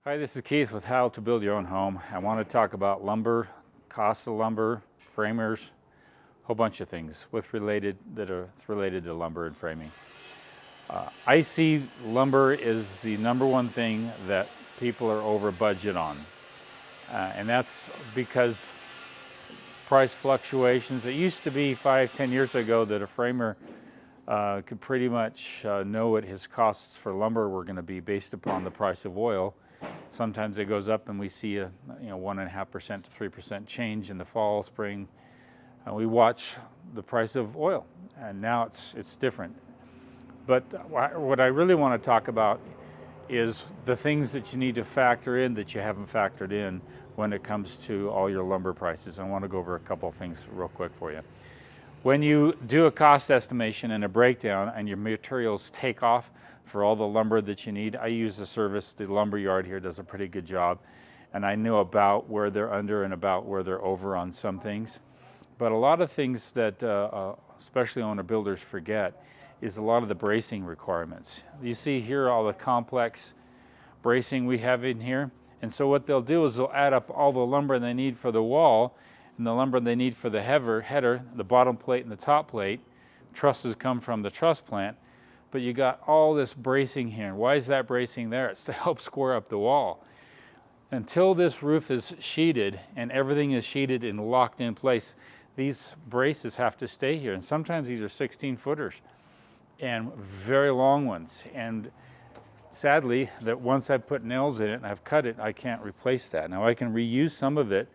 Hi, this is Keith with How to Build Your Own Home. I want to talk about lumber, cost of lumber, framers, a whole bunch of things related to lumber and framing. I see lumber is the number one thing that people are over budget on. And that's because price fluctuations. It used to be 5-10 years ago that a framer could pretty much know what his costs for lumber were going to be based upon the price of oil. Sometimes it goes up and we see a 1.5% to 3% change in the fall, spring. We watch the price of oil, and now it's different. But what I really want to talk about is the things that you need to factor in that you haven't factored in when it comes to all your lumber prices. I want to go over a couple of things real quick for you. When you do a cost estimation and a breakdown and your materials take off for all the lumber that you need, I use a service, the lumber yard here does a pretty good job, and I know about where they're under and about where they're over on some things. But a lot of things that especially owner builders forget is a lot of the bracing requirements. You see here all the complex bracing we have in here, and so what they'll do is they'll add up all the lumber they need for the wall and the lumber they need for the header, the bottom plate and the top plate. Trusses come from the truss plant, but you got all this bracing here. Why is that bracing there? It's to help square up the wall. Until this roof is sheeted and everything is sheeted and locked in place, these braces have to stay here. And sometimes these are 16-footers and very long ones. And sadly, that once I put nails in it and I've cut it, I can't replace that. Now I can reuse some of it.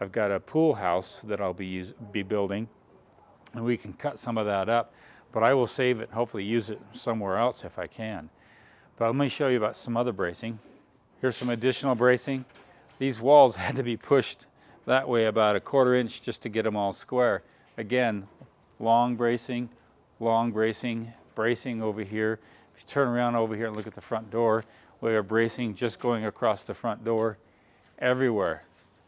I've got a pool house that I'll be building, and we can cut some of that up. But I will save it and hopefully use it somewhere else if I can. But let me show you about some other bracing. Here's some additional bracing. These walls had to be pushed that way about a 1/4 inch just to get them all square. Again, long bracing, bracing over here. If you turn around over here and look at the front door, we have bracing just going across the front door everywhere.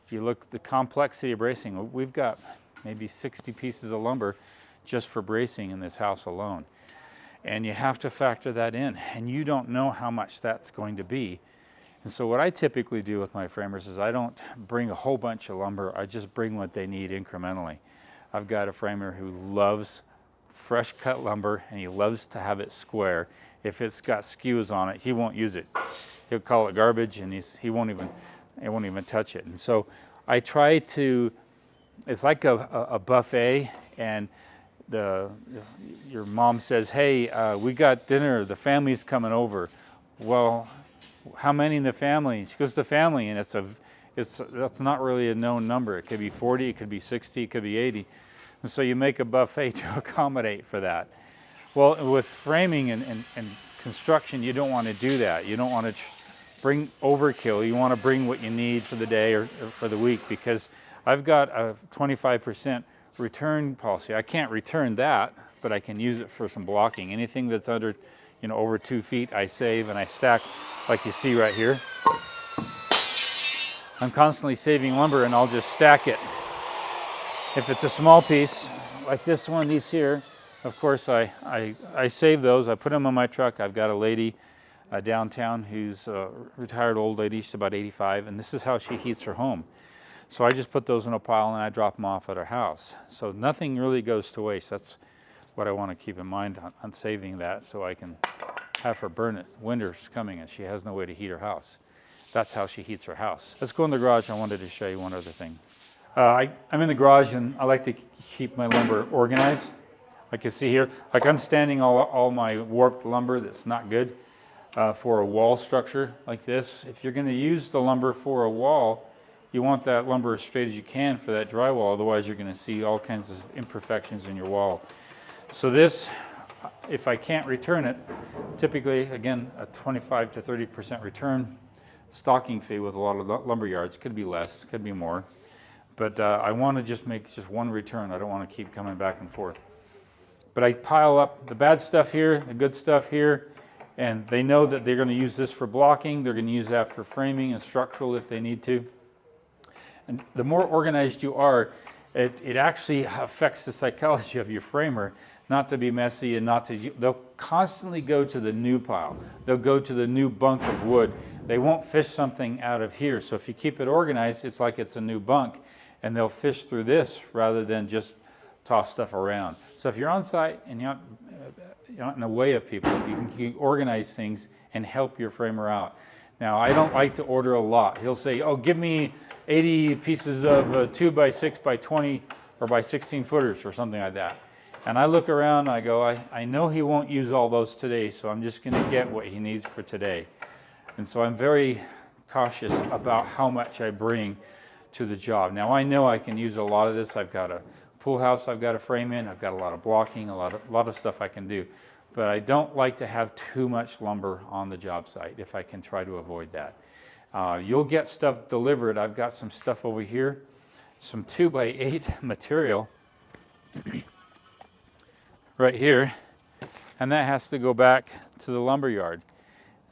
You look at the complexity of bracing. We've got maybe 60 pieces of lumber just for bracing in this house alone. And you have to factor that in, and you don't know how much that's going to be. And so what I typically do with my framers is I don't bring a whole bunch of lumber, I just bring what they need incrementally. I've got a framer who loves fresh cut lumber and he loves to have it square. If it's got skews on it, he won't use it. He'll call it garbage and he won't even touch it. And so I try to, it's like a buffet, and your mom says, hey, we got dinner, the family's coming over. Well, how many in the family? She goes, the family, and that's not really a known number. It could be 40, it could be 60, it could be 80. And so you make a buffet to accommodate for that. Well, with framing and construction, you don't want to do that. You don't want to bring overkill. You want to bring what you need for the day or for the week, because I've got a 25% return policy. I can't return that, but I can use it for some blocking. Anything that's under, over 2 feet, I save and I stack, like you see right here. I'm constantly saving lumber, and I'll just stack it. If it's a small piece, like this one, these here, of course I save those. I put them on my truck. I've got a lady downtown who's a retired old lady. She's about 85, and this is how she heats her home. So I just put those in a pile and I drop them off at her house. So nothing really goes to waste. That's what I want to keep in mind on saving that, so I can have her burn it. Winter's coming and she has no way to heat her house. That's how she heats her house. Let's go in the garage. I wanted to show you one other thing. I'm in the garage, and I like to keep my lumber organized. Like you see here, like I'm standing all my warped lumber that's not good for a wall structure like this. If you're going to use the lumber for a wall, you want that lumber as straight as you can for that drywall, otherwise you're going to see all kinds of imperfections in your wall. So this, if I can't return it, typically, again, a 25 to 30% return stocking fee with a lot of lumber yards. Could be less, could be more. But I want to just make just one return. I don't want to keep coming back and forth. But I pile up the bad stuff here, the good stuff here, and they know that they're going to use this for blocking. They're going to use that for framing and structural if they need to. And the more organized you are, it actually affects the psychology of your framer not to be messy and not to, they'll constantly go to the new pile. They'll go to the new bunk of wood. They won't fish something out of here. So if you keep it organized, it's like it's a new bunk, and they'll fish through this rather than just toss stuff around. So if you're on site and you're not in the way of people, you can organize things and help your framer out. Now, I don't like to order a lot. He'll say, oh, give me 80 pieces of 2 by 6 by 20 or by 16 footers or something like that. And I look around and I go, I know he won't use all those today, so I'm just going to get what he needs for today. And so I'm very cautious about how much I bring to the job. Now, I know I can use a lot of this. I've got a pool house I've got to frame in. I've got a lot of blocking, a lot of stuff I can do. But I don't like to have too much lumber on the job site if I can try to avoid that. You'll get stuff delivered. I've got some stuff over here, some 2 by 8 material right here, and that has to go back to the lumber yard.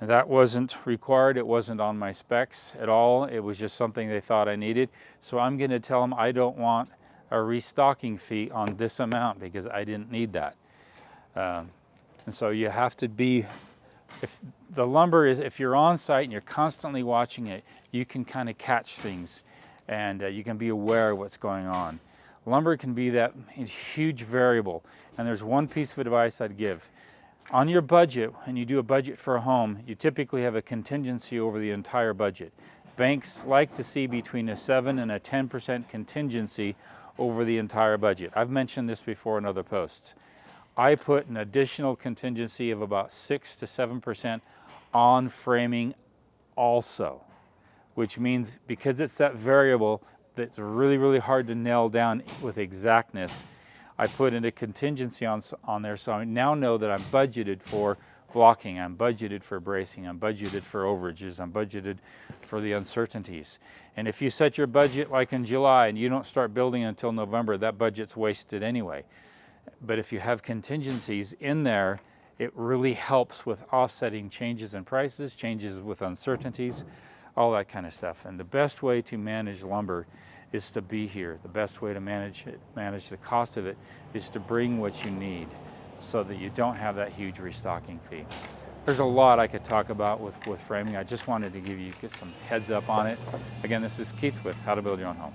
And that wasn't required. It wasn't on my specs at all. It was just something they thought I needed. So I'm going to tell them I don't want a restocking fee on this amount because I didn't need that. And so you have to be, if the lumber is, if you're on site and you're constantly watching it, you can kind of catch things, and you can be aware of what's going on. Lumber can be that huge variable, and there's one piece of advice I'd give. On your budget, when you do a budget for a home, you typically have a contingency over the entire budget. Banks like to see between a 7 and a 10% contingency over the entire budget. I've mentioned this before in other posts. I put an additional contingency of about 6 to 7% on framing also, which means because it's that variable that's really, really hard to nail down with exactness, I put in a contingency on there, so I now know that I'm budgeted for blocking, I'm budgeted for bracing, I'm budgeted for overages, I'm budgeted for the uncertainties. And if you set your budget like in July and you don't start building until November, that budget's wasted anyway. But if you have contingencies in there, it really helps with offsetting changes in prices, changes with uncertainties, all that kind of stuff. And the best way to manage lumber is to be here. The best way to manage the cost of it, is to bring what you need so that you don't have that huge restocking fee. There's a lot I could talk about with framing. I just wanted to give you some heads up on it. Again, this is Keith with How to Build Your Own Home.